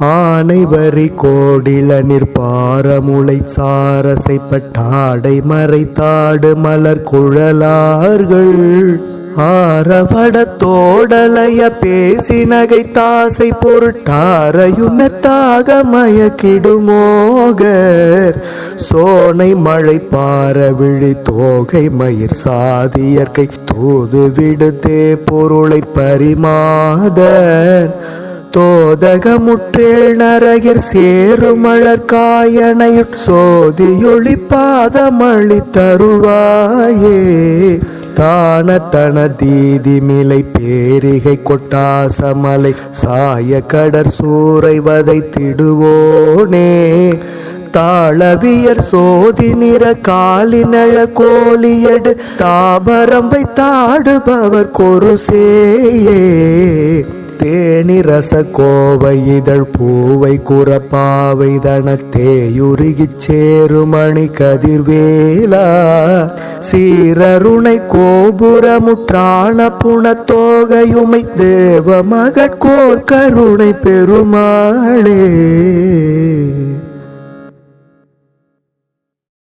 ஆனை வரி கோடில நிற்பாரமுளை சாரசைப்பட்டாடை மறைத்தாடு மலர் குழலார்கள் ஆரவட தோடலைய பேசி நகை தாசை பொருட்டாரையுமெத்தாக மயக்கிடுமோகர் சோனை மழை பார விழி தோகை மயிர் சாதியற்கை தூது விடுத்தே பொருளை பரிமாதர் தோதகமுற்றேள் நரகிர் சேருமலர் காயனையுட் சோதியொளி பாதமளி தருவாயே தானத்தன தீதிமிலை பேரிகை கொட்டாசமலை சாய கடற் சூறை வதைத்திடுவோனே தாளவியர் சோதி நிற காலினழ கோலியடு தாபரம் வைத்தாடுபவர் கொருசேயே தேனி ரச கோவை இதழ் பூவை குறப்பாவை தனத்தேயுருகிச் சேருமணி கதிர்வேலா சீரருணை கோபுரமுற்றான புனத்தோகையுமை தேவ மகட்கோர் கருணை பெருமாளே.